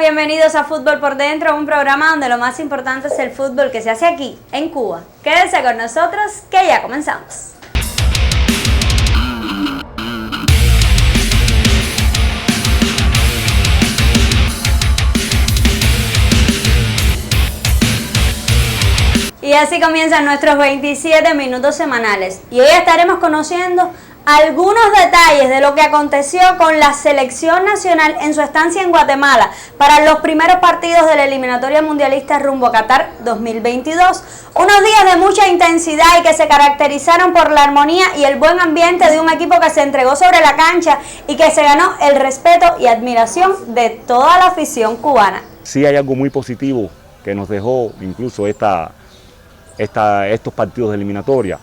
bienvenidos a Fútbol por Dentro, un programa donde lo más importante es el fútbol que se hace aquí, en Cuba. Quédense con nosotros, que ya comenzamos. Y así comienzan nuestros 27 minutos semanales. Y hoy estaremos conociendo algunos detalles de lo que aconteció con la selección nacional en su estancia en Guatemala para los primeros partidos de la eliminatoria mundialista rumbo a Qatar 2022. Unos días de mucha intensidad y que se caracterizaron por la armonía y el buen ambiente de un equipo que se entregó sobre la cancha y que se ganó el respeto y admiración de toda la afición cubana. Sí hay algo muy positivo que nos dejó incluso estos partidos de eliminatoria.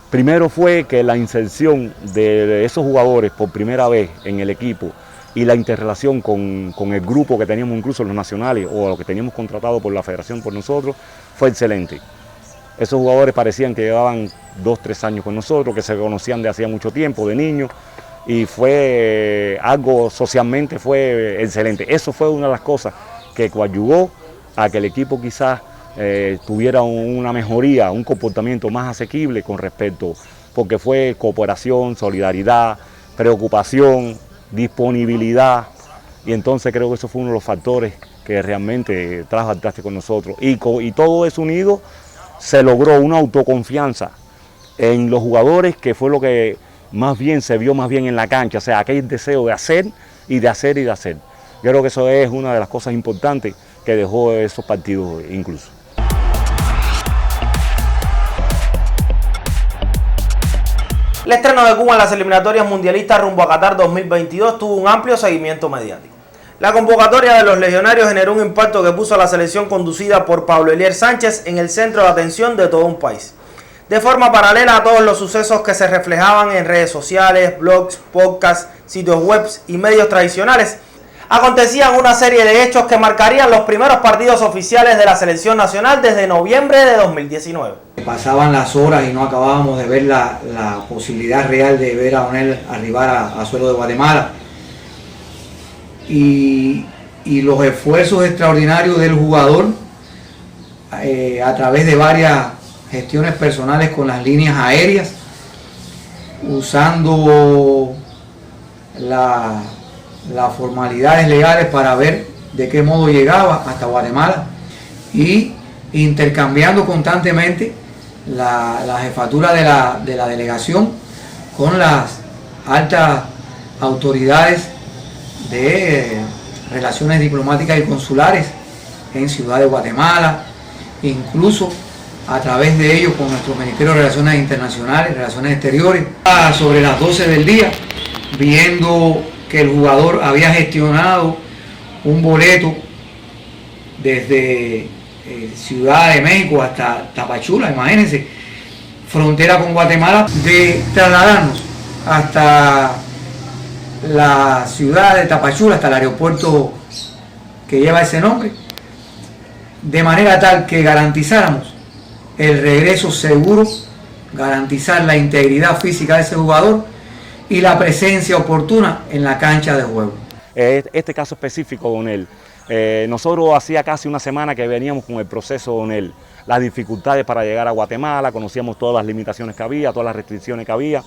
Primero fue que la inserción de esos jugadores por primera vez en el equipo y la interrelación con el grupo que teníamos, incluso los nacionales o los que teníamos contratado por la federación por nosotros, fue excelente. Esos jugadores parecían que llevaban 2-3 años con nosotros, que se conocían de hacía mucho tiempo, de niños, y fue algo socialmente fue excelente. Eso fue una de las cosas que coadyuvó a que el equipo quizás tuviera una mejoría, un comportamiento más asequible con respecto, porque fue cooperación, solidaridad, preocupación, disponibilidad, y entonces creo que eso fue uno de los factores que realmente trajo al traste con nosotros. Y todo eso unido se logró una autoconfianza en los jugadores, que fue lo que más bien se vio más bien en la cancha, o sea, aquel deseo de hacer y de hacer y de hacer. Yo creo que eso es una de las cosas importantes que dejó esos partidos incluso. El estreno de Cuba en las eliminatorias mundialistas rumbo a Qatar 2022 tuvo un amplio seguimiento mediático. La convocatoria de los legionarios generó un impacto que puso a la selección conducida por Pablo Elier Sánchez en el centro de atención de todo un país. De forma paralela a todos los sucesos que se reflejaban en redes sociales, blogs, podcasts, sitios web y medios tradicionales, acontecían una serie de hechos que marcarían los primeros partidos oficiales de la selección nacional desde noviembre de 2019. Pasaban las horas y no acabábamos de ver la posibilidad real de ver a Onel arribar a suelo de Guatemala. Y los esfuerzos extraordinarios del jugador a través de varias gestiones personales con las líneas aéreas, usando las formalidades legales para ver de qué modo llegaba hasta Guatemala y intercambiando constantemente la jefatura de la delegación con las altas autoridades de relaciones diplomáticas y consulares en Ciudad de Guatemala, incluso a través de ellos con nuestro Ministerio de Relaciones Internacionales, Relaciones Exteriores. Sobre las 12 del día, viendo que el jugador había gestionado un boleto desde Ciudad de México hasta Tapachula, imagínense, frontera con Guatemala, de trasladarnos hasta la ciudad de Tapachula, hasta el aeropuerto que lleva ese nombre, de manera tal que garantizáramos el regreso seguro, garantizar la integridad física de ese jugador y la presencia oportuna en la cancha de juego. Este caso específico con él, nosotros hacía casi una semana que veníamos con el proceso con él, las dificultades para llegar a Guatemala, conocíamos todas las limitaciones que había, todas las restricciones que había,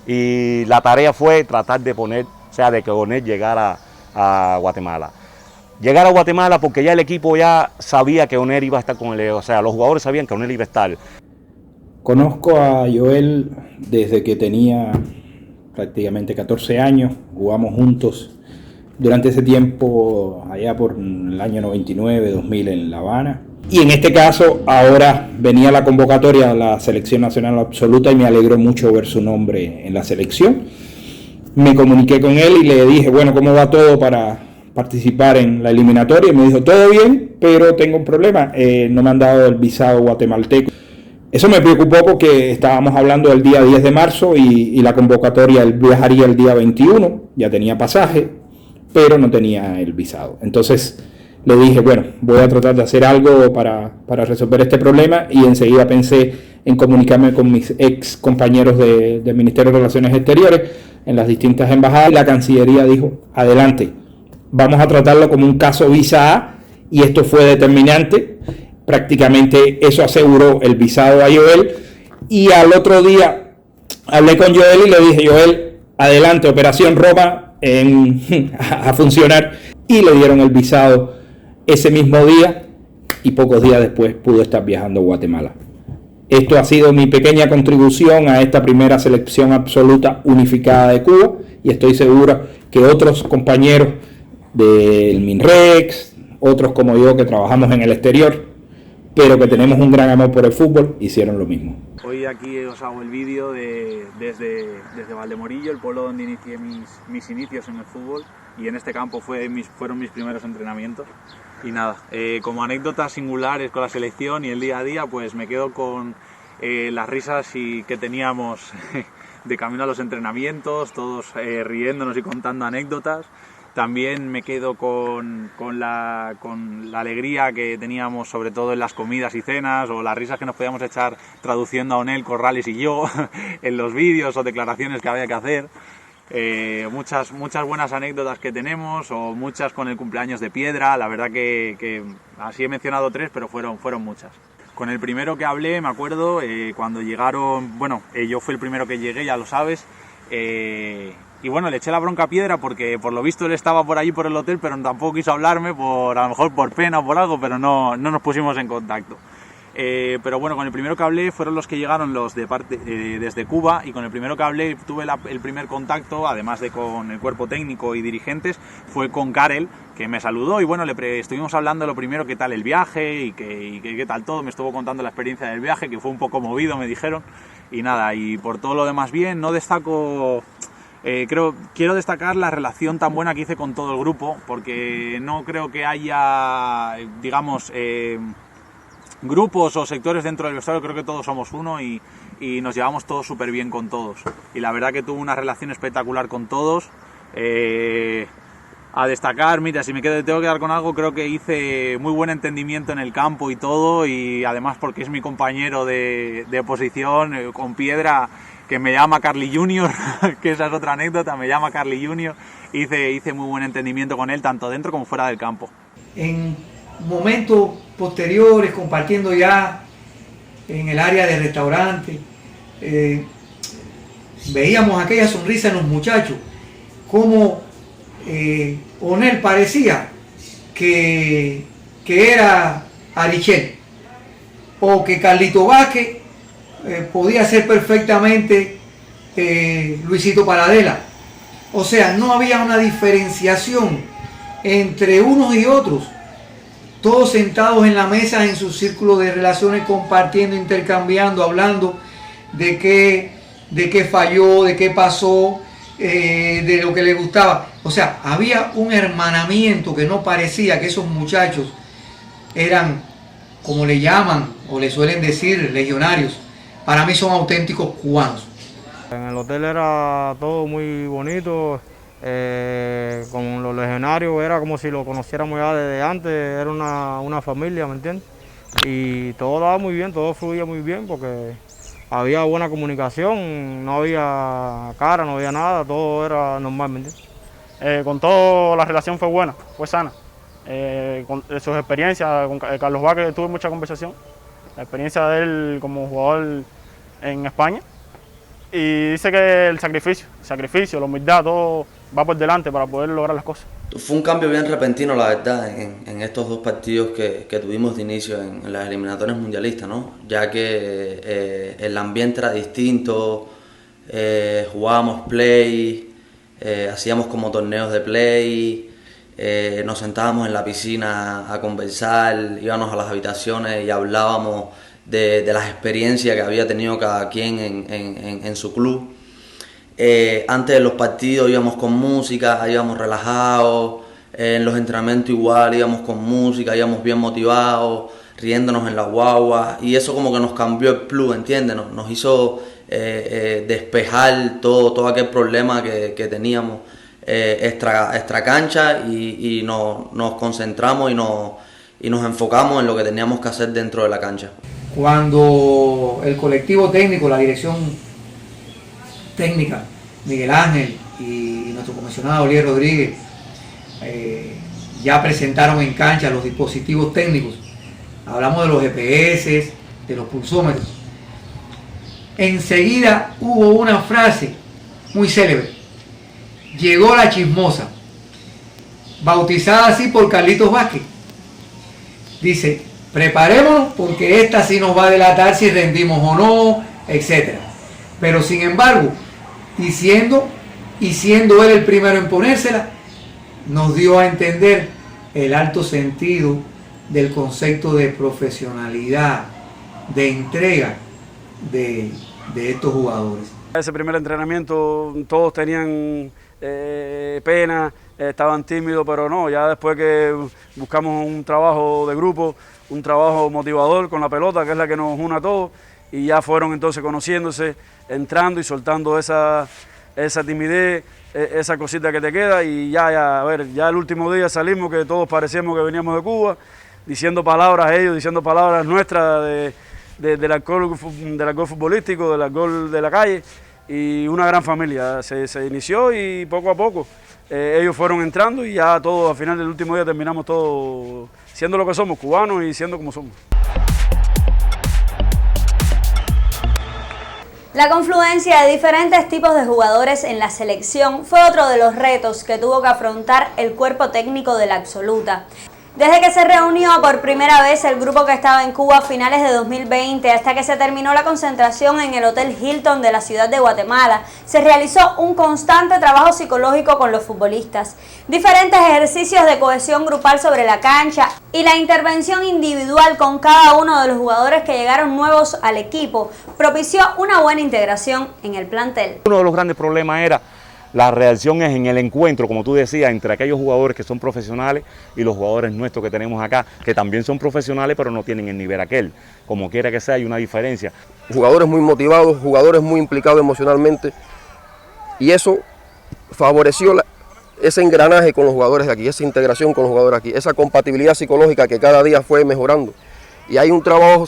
y la tarea fue tratar de de que Onel llegara a Guatemala. Llegar a Guatemala porque ya el equipo ya sabía que Onel iba a estar con él, o sea, los jugadores sabían que Onel iba a estar. Conozco a Joel desde que tenía prácticamente 14 años, jugamos juntos durante ese tiempo, allá por el año 99, 2000 en La Habana. Y en este caso, ahora venía la convocatoria a la selección nacional absoluta y me alegró mucho ver su nombre en la selección. Me comuniqué con él y le dije, bueno, ¿cómo va todo para participar en la eliminatoria? Y me dijo, todo bien, pero tengo un problema, no me han dado el visado guatemalteco. Eso me preocupó porque estábamos hablando del día 10 de marzo y la convocatoria, él viajaría el día 21, ya tenía pasaje, pero no tenía el visado. Entonces le dije, bueno, voy a tratar de hacer algo para resolver este problema, y enseguida pensé en comunicarme con mis ex compañeros del Ministerio de Relaciones Exteriores en las distintas embajadas, y la Cancillería dijo, adelante, vamos a tratarlo como un caso visa A, y esto fue determinante. Prácticamente eso aseguró el visado a Joel, y al otro día hablé con Joel y le dije: Joel, adelante, Operación Roma a funcionar, y le dieron el visado ese mismo día, y pocos días después pudo estar viajando a Guatemala. Esto ha sido mi pequeña contribución a esta primera selección absoluta unificada de Cuba, y estoy seguro que otros compañeros del MINREX, otros como yo que trabajamos en el exterior, pero que tenemos un gran amor por el fútbol, hicieron lo mismo. Hoy aquí os hago el vídeo desde Valdemorillo, el pueblo donde inicié mis inicios en el fútbol, y en este campo fueron mis primeros entrenamientos. Y nada, como anécdotas singulares con la selección y el día a día, pues me quedo con las risas que teníamos de camino a los entrenamientos, todos riéndonos y contando anécdotas. También me quedo con la alegría que teníamos, sobre todo en las comidas y cenas, o las risas que nos podíamos echar traduciendo a Onel Corrales y yo en los vídeos o declaraciones que había que hacer. Muchas buenas anécdotas que tenemos, o muchas con el cumpleaños de Piedra. La verdad que así he mencionado 3, pero fueron muchas. Con el primero que hablé, me acuerdo, cuando llegaron, bueno, yo fui el primero que llegué, ya lo sabes, y bueno, le eché la bronca a Piedra porque por lo visto él estaba por allí por el hotel, pero tampoco quiso hablarme, a lo mejor por pena o por algo, pero no nos pusimos en contacto. Pero bueno, con el primero que hablé fueron los que llegaron desde Cuba, y con el primero que hablé tuve el primer contacto, además de con el cuerpo técnico y dirigentes, fue con Karel, que me saludó, y bueno, estuvimos hablando lo primero, qué tal el viaje y qué tal todo. Me estuvo contando la experiencia del viaje, que fue un poco movido, me dijeron, y nada, y por todo lo demás bien. No destaco... quiero destacar la relación tan buena que hice con todo el grupo, porque no creo que haya, digamos, grupos o sectores dentro del vestuario. Creo que todos somos uno y nos llevamos todos súper bien con todos, y la verdad que tuve una relación espectacular con todos. A destacar, mira, si tengo que dar con algo, creo que hice muy buen entendimiento en el campo y todo, y además porque es mi compañero de posición, con Piedra, que me llama Carly Junior, que esa es otra anécdota, me llama Carly Junior. Hice muy buen entendimiento con él, tanto dentro como fuera del campo. En momentos posteriores, compartiendo ya en el área de restaurante, veíamos aquella sonrisa en los muchachos, como Onel parecía que era Arichel, o que Carlito Vázquez podía ser perfectamente Luisito Paradela. O sea, no había una diferenciación entre unos y otros, todos sentados en la mesa en su círculo de relaciones, compartiendo, intercambiando, hablando de qué falló, de qué pasó, de lo que le gustaba. O sea, había un hermanamiento que no parecía que esos muchachos eran, como le llaman o le suelen decir, legionarios. Para mí son auténticos cubanos. En el hotel era todo muy bonito, con los legionarios era como si lo conociéramos ya desde antes, era una familia, ¿me entiendes? Y todo daba muy bien, todo fluía muy bien porque había buena comunicación, no había cara, no había nada, todo era normal, ¿me entiendes? Con todo la relación fue buena, fue sana. Con sus experiencias, con Carlos Vázquez tuve mucha conversación, la experiencia de él como jugador en España, y dice que el sacrificio, la humildad, todo va por delante para poder lograr las cosas. Fue un cambio bien repentino, la verdad, en estos 2 partidos que tuvimos de inicio en las eliminatorias mundialistas, ¿no? Ya que el ambiente era distinto, jugábamos play, hacíamos como torneos de play, nos sentábamos en la piscina a conversar, íbamos a las habitaciones y hablábamos de las experiencias que había tenido cada quien en su club. Antes de los partidos íbamos con música, íbamos relajados, en los entrenamientos igual íbamos con música, íbamos bien motivados, riéndonos en la guagua, y eso como que nos cambió el plus, ¿entiendes? Nos hizo despejar todo aquel problema que teníamos extra cancha, y nos concentramos y nos enfocamos en lo que teníamos que hacer dentro de la cancha. Cuando el colectivo técnico, la dirección técnica, Miguel Ángel y nuestro comisionado Olier Rodríguez, ya presentaron en cancha los dispositivos técnicos. Hablamos de los GPS, de los pulsómetros. Enseguida hubo una frase muy célebre: llegó la chismosa, bautizada así por Carlitos Vázquez. Dice: preparémonos porque esta sí nos va a delatar si rendimos o no, etc. Pero sin embargo, y siendo él el primero en ponérsela, nos dio a entender el alto sentido del concepto de profesionalidad, de entrega de estos jugadores. Ese primer entrenamiento todos tenían pena, estaban tímidos, pero no, ya después que buscamos un trabajo de grupo, un trabajo motivador con la pelota, que es la que nos une a todos, y ya fueron entonces conociéndose, entrando y soltando esa timidez, esa cosita que te queda, y ya el último día salimos que todos parecíamos que veníamos de Cuba, diciendo palabras ellos, diciendo palabras nuestras del alcohol futbolístico, del alcohol de la calle, y una gran familia. Se inició y poco a poco ellos fueron entrando y ya todos al final del último día terminamos todos siendo lo que somos, cubanos, y siendo como somos. La confluencia de diferentes tipos de jugadores en la selección fue otro de los retos que tuvo que afrontar el cuerpo técnico de la Absoluta. Desde que se reunió por primera vez el grupo que estaba en Cuba a finales de 2020 hasta que se terminó la concentración en el Hotel Hilton de la ciudad de Guatemala, se realizó un constante trabajo psicológico con los futbolistas, diferentes ejercicios de cohesión grupal sobre la cancha y la intervención individual con cada uno de los jugadores que llegaron nuevos al equipo propició una buena integración en el plantel. Uno de los grandes problemas era la reacción en el encuentro, como tú decías, entre aquellos jugadores que son profesionales y los jugadores nuestros que tenemos acá, que también son profesionales pero no tienen el nivel aquel. Como quiera que sea, hay una diferencia. Jugadores muy motivados, jugadores muy implicados emocionalmente, y eso favoreció ese engranaje con los jugadores de aquí, esa integración con los jugadores aquí, esa compatibilidad psicológica que cada día fue mejorando. Y hay un trabajo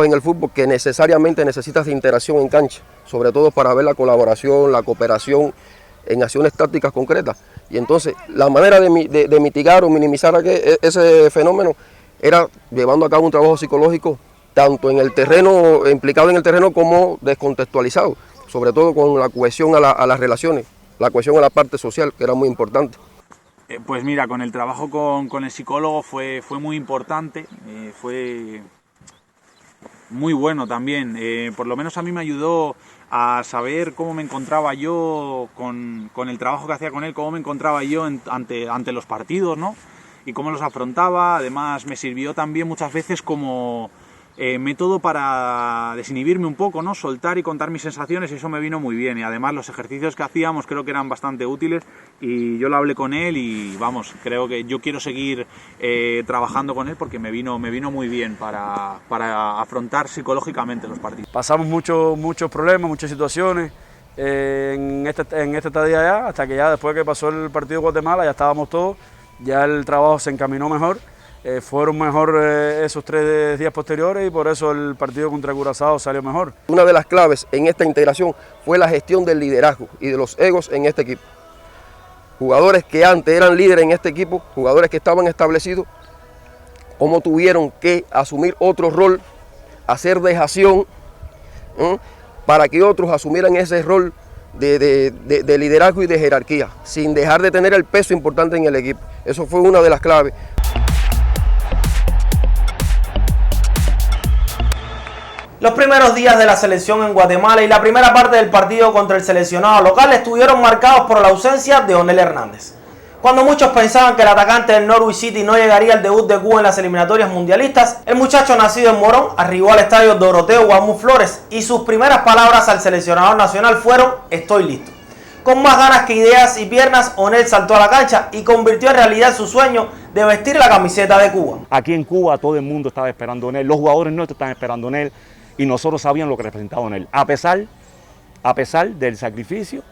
en el fútbol que necesariamente necesita de interacción en cancha, sobre todo para ver la colaboración, la cooperación en acciones tácticas concretas. Y entonces la manera de mitigar o minimizar ese fenómeno era llevando a cabo un trabajo psicológico tanto en el terreno, implicado en el terreno, como descontextualizado, sobre todo con la cohesión a las relaciones, la cohesión a la parte social, que era muy importante. Pues mira, con el trabajo con el psicólogo fue muy importante, fue muy bueno también. Por lo menos a mí me ayudó a saber cómo me encontraba yo con el trabajo que hacía con él, cómo me encontraba yo ante los partidos, ¿no? Y cómo los afrontaba. Además me sirvió también muchas veces como método para desinhibirme un poco, ¿no? Soltar y contar mis sensaciones, y eso me vino muy bien. Y además los ejercicios que hacíamos creo que eran bastante útiles, y yo lo hablé con él y vamos, creo que yo quiero seguir trabajando con él porque me vino muy bien para afrontar psicológicamente los partidos. Pasamos muchos problemas, muchas situaciones en esta estadía ya, hasta que ya después que pasó el partido de Guatemala ya estábamos todos, ya el trabajo se encaminó mejor. Fueron mejor esos 3 días posteriores, y por eso el partido contra Curazao salió mejor. Una de las claves en esta integración fue la gestión del liderazgo y de los egos en este equipo. Jugadores que antes eran líderes en este equipo, jugadores que estaban establecidos, cómo tuvieron que asumir otro rol, hacer dejación, para que otros asumieran ese rol de liderazgo y de jerarquía, sin dejar de tener el peso importante en el equipo. Eso fue una de las claves. Los primeros días de la selección en Guatemala y la primera parte del partido contra el seleccionado local estuvieron marcados por la ausencia de Onel Hernández. Cuando muchos pensaban que el atacante del Norwich City no llegaría al debut de Cuba en las eliminatorias mundialistas, el muchacho nacido en Morón arribó al estadio Doroteo Guamú Flores y sus primeras palabras al seleccionador nacional fueron: estoy listo. Con más ganas que ideas y piernas, Onel saltó a la cancha y convirtió en realidad su sueño de vestir la camiseta de Cuba. Aquí en Cuba todo el mundo estaba esperando a Onel, los jugadores nuestros estaban esperando a Onel, y nosotros sabíamos lo que representaba Onel, a pesar del sacrificio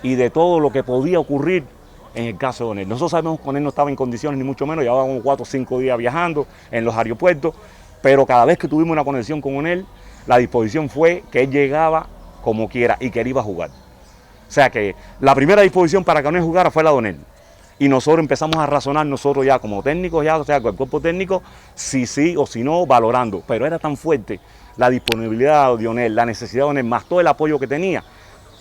y de todo lo que podía ocurrir en el caso de Onel. Nosotros sabemos que Onel no estaba en condiciones, ni mucho menos, llevábamos 4 o 5 días viajando en los aeropuertos, pero cada vez que tuvimos una conexión con Onel, la disposición fue que él llegaba como quiera y que él iba a jugar. O sea que la primera disposición para que Onel jugara fue la de Onel. y nosotros empezamos a razonar nosotros ya como técnicos, ya, o sea, con el cuerpo técnico, si sí o si no, valorando. Pero era tan fuerte la disponibilidad de Onel, la necesidad de Onel, más todo el apoyo que tenía,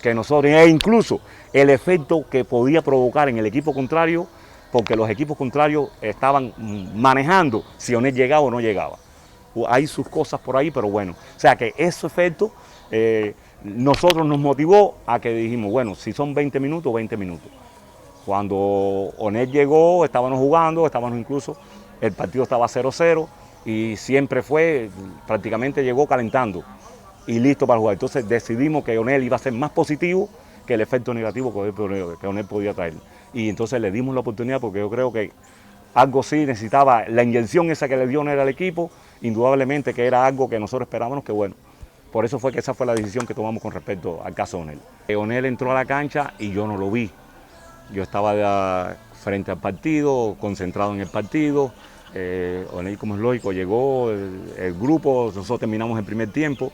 que nosotros, e incluso el efecto que podía provocar en el equipo contrario, porque los equipos contrarios estaban manejando si Onel llegaba o no llegaba. Hay sus cosas por ahí, pero bueno, o sea que ese efecto nosotros nos motivó a que dijimos, bueno, si son 20 minutos, 20 minutos. Cuando Onel llegó, estábamos jugando, incluso, el partido estaba 0-0 y siempre fue, prácticamente llegó calentando y listo para jugar. Entonces decidimos que Onel iba a ser más positivo que el efecto negativo que Onel podía traer. Y entonces le dimos la oportunidad porque yo creo que algo sí necesitaba, la inyección esa que le dio Onel al equipo, indudablemente que era algo que nosotros esperábamos que bueno. Por eso fue que esa fue la decisión que tomamos con respecto al caso de Onel. Onel entró a la cancha y yo no lo vi. Yo estaba frente al partido, concentrado en el partido. Onel, como es lógico, llegó el grupo, nosotros terminamos el primer tiempo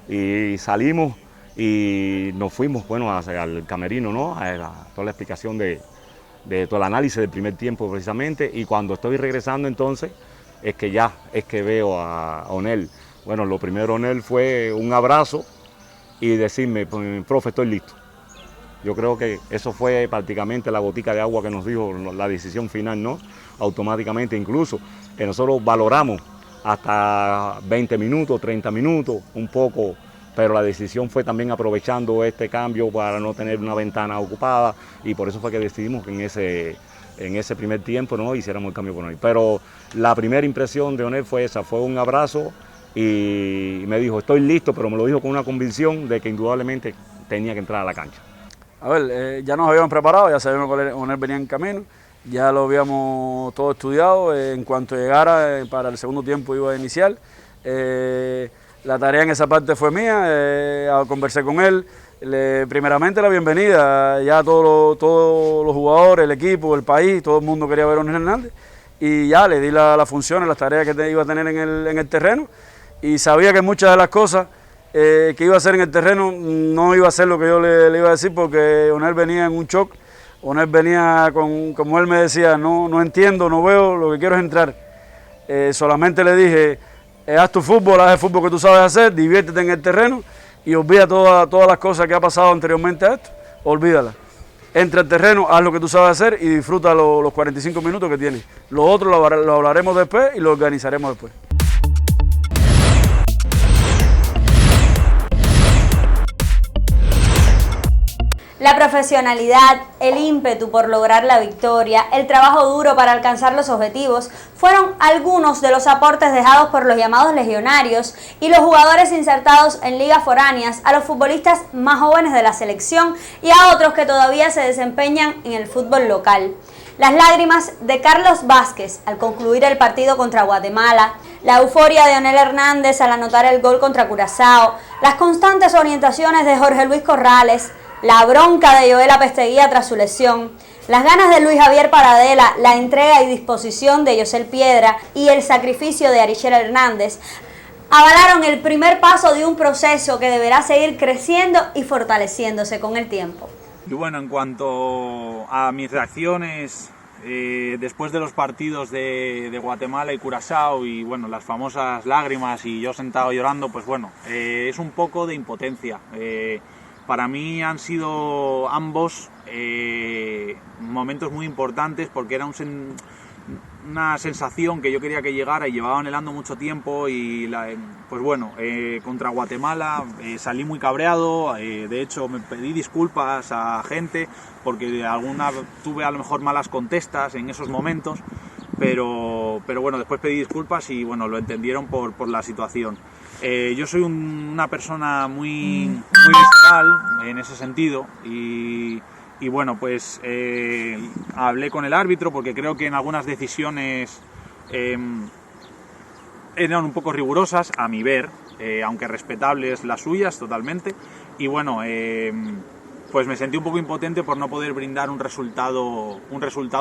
y salimos y nos fuimos, bueno, al camerino, ¿no? Toda la explicación de todo el análisis del primer tiempo precisamente, y cuando estoy regresando entonces es que veo a Onel. Bueno, lo primero Onel fue un abrazo y decirme, profe, estoy listo. Yo creo que eso fue prácticamente la gotica de agua que nos dijo la decisión final, ¿no? Automáticamente, incluso que nosotros valoramos hasta 20 minutos, 30 minutos, un poco, pero la decisión fue también aprovechando este cambio para no tener una ventana ocupada, y por eso fue que decidimos que en ese primer tiempo, ¿no?, hiciéramos el cambio con Onel. Pero la primera impresión de Onel fue esa, fue un abrazo y me dijo, estoy listo, pero me lo dijo con una convicción de que indudablemente tenía que entrar a la cancha. A ver, ya nos habíamos preparado, ya sabíamos que Onel venía en camino, ya lo habíamos todo estudiado, en cuanto llegara para el segundo tiempo iba a iniciar. La tarea en esa parte fue mía, conversé con él, primeramente la bienvenida, ya todos los jugadores, el equipo, el país, todo el mundo quería ver a Onel Hernández, y ya le di las funciones, las tareas que iba a tener en el terreno, y sabía que muchas de las cosas que iba a hacer en el terreno no iba a ser lo que yo le iba a decir, porque Onel venía en un shock. Onel venía como él me decía, no entiendo, no veo, lo que quiero es entrar. Solamente le dije, haz tu fútbol, haz el fútbol que tú sabes hacer, diviértete en el terreno y olvida todas las cosas que ha pasado anteriormente a esto, olvídalas. Entra al terreno, haz lo que tú sabes hacer y disfruta los 45 minutos que tienes. Lo otro lo hablaremos después y lo organizaremos después. La profesionalidad, el ímpetu por lograr la victoria, el trabajo duro para alcanzar los objetivos, fueron algunos de los aportes dejados por los llamados legionarios y los jugadores insertados en ligas foráneas, a los futbolistas más jóvenes de la selección y a otros que todavía se desempeñan en el fútbol local. Las lágrimas de Carlos Vázquez al concluir el partido contra Guatemala, la euforia de Onel Hernández al anotar el gol contra Curazao, las constantes orientaciones de Jorge Luis Corrales, la bronca de Joel Apesteguía tras su lesión, las ganas de Luis Javier Paradela, la entrega y disposición de Yosel Piedra y el sacrificio de Arichel Hernández avalaron el primer paso de un proceso que deberá seguir creciendo y fortaleciéndose con el tiempo. Y bueno, en cuanto a mis reacciones después de los partidos de Guatemala y Curazao y bueno, las famosas lágrimas y yo sentado llorando, pues bueno, es un poco de impotencia. Para mí han sido ambos momentos muy importantes porque era una sensación que yo quería que llegara y llevaba anhelando mucho tiempo y pues bueno, contra Guatemala salí muy cabreado, de hecho me pedí disculpas a gente porque tuve a lo mejor malas contestas en esos momentos, pero bueno, después pedí disculpas y bueno, lo entendieron por la situación. Yo soy una persona muy visceral en ese sentido y bueno, pues hablé con el árbitro porque creo que en algunas decisiones eran un poco rigurosas a mi ver, aunque respetables las suyas totalmente, y bueno, pues me sentí un poco impotente por no poder brindar un resultado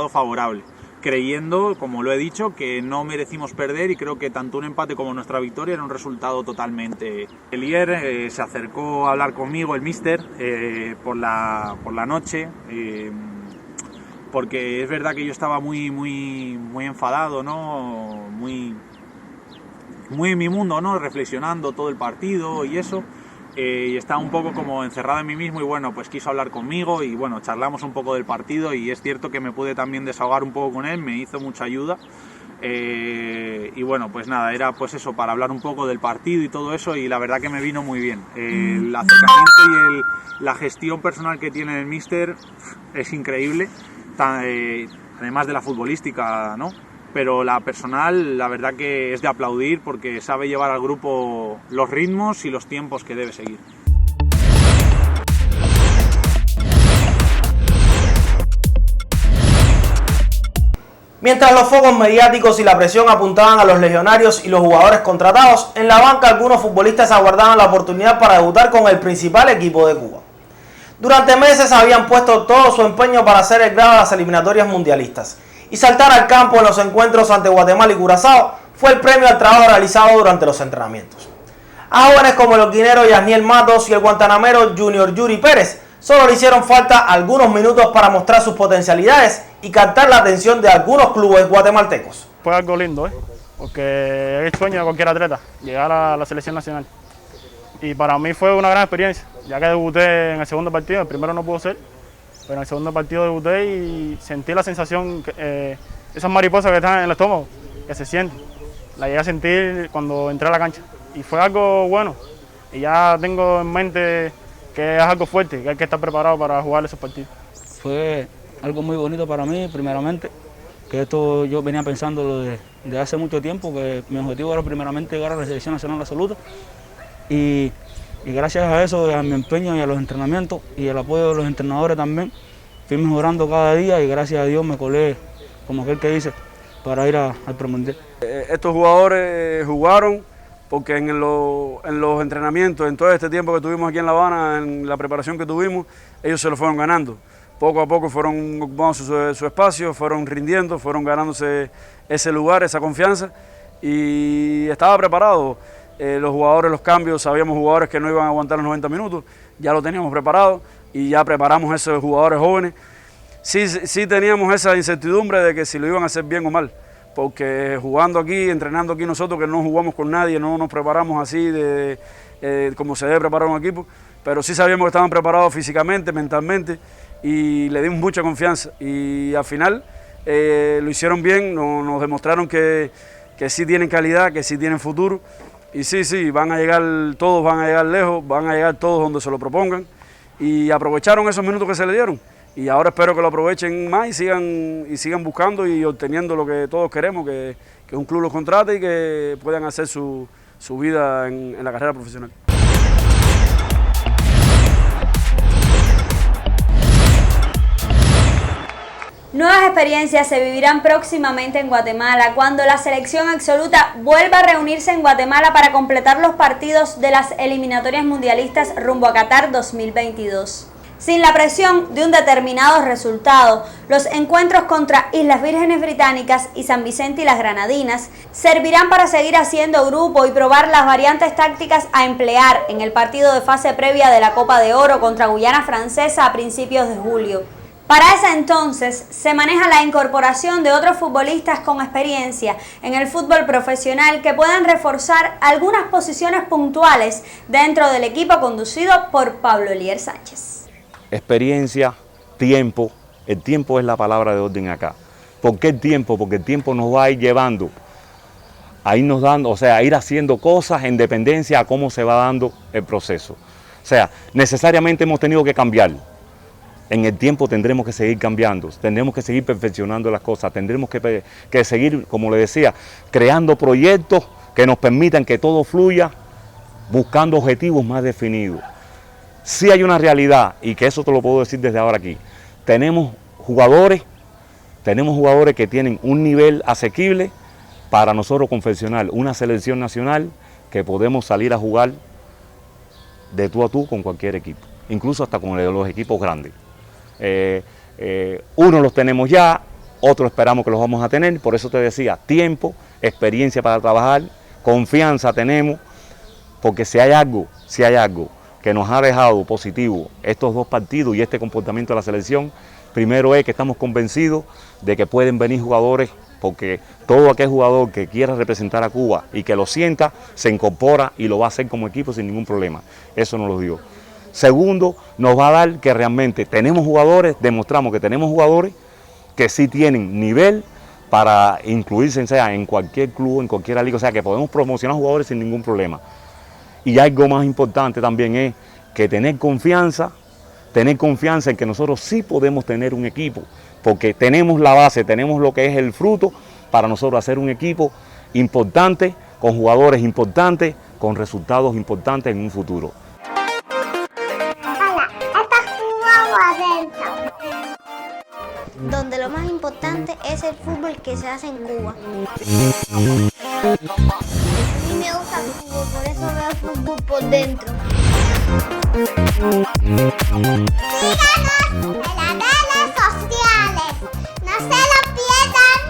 favorable, creyendo, como lo he dicho, que no merecimos perder y creo que tanto un empate como nuestra victoria era un resultado totalmente. Elier se acercó a hablar conmigo, el míster, por la noche porque es verdad que yo estaba muy enfadado, ¿no? Muy en mi mundo, ¿no? Reflexionando todo el partido y eso. Y estaba un poco como encerrado en mí mismo y bueno, pues quiso hablar conmigo y bueno, charlamos un poco del partido y es cierto que me pude también desahogar un poco con él, me hizo mucha ayuda. Y bueno, pues nada, era pues eso, para hablar un poco del partido y todo eso, y la verdad que me vino muy bien. El acercamiento y la gestión personal que tiene el míster es increíble, además de la futbolística, ¿no? Pero la personal, la verdad que es de aplaudir porque sabe llevar al grupo los ritmos y los tiempos que debe seguir. Mientras los focos mediáticos y la presión apuntaban a los legionarios y los jugadores contratados, en la banca algunos futbolistas aguardaban la oportunidad para debutar con el principal equipo de Cuba. Durante meses habían puesto todo su empeño para hacer el grado a las eliminatorias mundialistas, y saltar al campo en los encuentros ante Guatemala y Curazao fue el premio al trabajo realizado durante los entrenamientos. A jóvenes como el guinero Yasniel Matos y el guantanamero Junior Yuri Pérez solo le hicieron falta algunos minutos para mostrar sus potencialidades y captar la atención de algunos clubes guatemaltecos. Fue algo lindo, porque es el sueño de cualquier atleta, llegar a la selección nacional. Y para mí fue una gran experiencia, ya que debuté en el segundo partido, el primero no pudo ser, pero en el segundo partido debuté y sentí la sensación, esas mariposas que están en el estómago, que se sienten. La llegué a sentir cuando entré a la cancha y fue algo bueno. Y ya tengo en mente que es algo fuerte, que hay que estar preparado para jugar esos partidos. Fue algo muy bonito para mí, primeramente, que esto yo venía pensando de hace mucho tiempo, que mi objetivo era primeramente llegar a la selección nacional absoluta. Y gracias a eso, a mi empeño y a los entrenamientos y el apoyo de los entrenadores también, fui mejorando cada día y gracias a Dios me colé, como aquel que dice, para ir al premundial. Estos jugadores jugaron porque en los entrenamientos, en todo este tiempo que tuvimos aquí en La Habana, en la preparación que tuvimos, ellos se lo fueron ganando. Poco a poco fueron ocupando su espacio, fueron rindiendo, fueron ganándose ese lugar, esa confianza, y estaba preparado. Los jugadores, los cambios, sabíamos jugadores que no iban a aguantar los 90 minutos, ya lo teníamos preparado y ya preparamos esos jugadores jóvenes. Sí teníamos esa incertidumbre de que si lo iban a hacer bien o mal, porque jugando aquí, entrenando aquí nosotros, que no jugamos con nadie, no nos preparamos así como se debe preparar un equipo, pero sí sabíamos que estaban preparados físicamente, mentalmente, y le dimos mucha confianza. Y al final lo hicieron bien, nos demostraron que sí tienen calidad, que sí tienen futuro. Y sí, todos van a llegar lejos, van a llegar todos donde se lo propongan. Y aprovecharon esos minutos que se le dieron. Y ahora espero que lo aprovechen más y sigan buscando y obteniendo lo que todos queremos, que un club los contrate y que puedan hacer su vida en la carrera profesional. Nuevas experiencias se vivirán próximamente en Guatemala cuando la selección absoluta vuelva a reunirse en Guatemala para completar los partidos de las eliminatorias mundialistas rumbo a Qatar 2022. Sin la presión de un determinado resultado, los encuentros contra Islas Vírgenes Británicas y San Vicente y las Granadinas servirán para seguir haciendo grupo y probar las variantes tácticas a emplear en el partido de fase previa de la Copa de Oro contra Guyana Francesa a principios de julio. Para ese entonces se maneja la incorporación de otros futbolistas con experiencia en el fútbol profesional que puedan reforzar algunas posiciones puntuales dentro del equipo conducido por Pablo Elier Sánchez. Experiencia, tiempo. El tiempo es la palabra de orden acá. ¿Por qué el tiempo? Porque el tiempo nos va a ir llevando a irnos dando, a ir haciendo cosas en dependencia a cómo se va dando el proceso. O sea, necesariamente hemos tenido que cambiar. En el tiempo tendremos que seguir cambiando, tendremos que seguir perfeccionando las cosas, tendremos que seguir, como le decía, creando proyectos que nos permitan que todo fluya, buscando objetivos más definidos. Sí hay una realidad, y que eso te lo puedo decir desde ahora aquí, tenemos jugadores que tienen un nivel asequible para nosotros confeccionar una selección nacional que podemos salir a jugar de tú a tú con cualquier equipo, incluso hasta con los equipos grandes. Unos los tenemos ya, otros esperamos que los vamos a tener, por eso te decía, tiempo, experiencia para trabajar, confianza tenemos, porque si hay algo que nos ha dejado positivo estos dos partidos y este comportamiento de la selección, Primero es que estamos convencidos de que pueden venir jugadores, porque todo aquel jugador que quiera representar a Cuba y que lo sienta, se incorpora y lo va a hacer como equipo sin ningún problema. Eso nos lo dio. Segundo, nos va a dar que realmente tenemos jugadores, demostramos que tenemos jugadores que sí tienen nivel para incluirse en cualquier club, en cualquier liga, o sea que podemos promocionar jugadores sin ningún problema. Y algo más importante también es que tener confianza en que nosotros sí podemos tener un equipo, porque tenemos la base, tenemos lo que es el fruto para nosotros hacer un equipo importante, con jugadores importantes, con resultados importantes en un futuro. Hola, esta es Cuba adentro. Donde lo más importante es el fútbol que se hace en Cuba. A mí me gusta el fútbol, por eso veo fútbol por dentro. Síganos en las redes sociales. No se lo pierdan.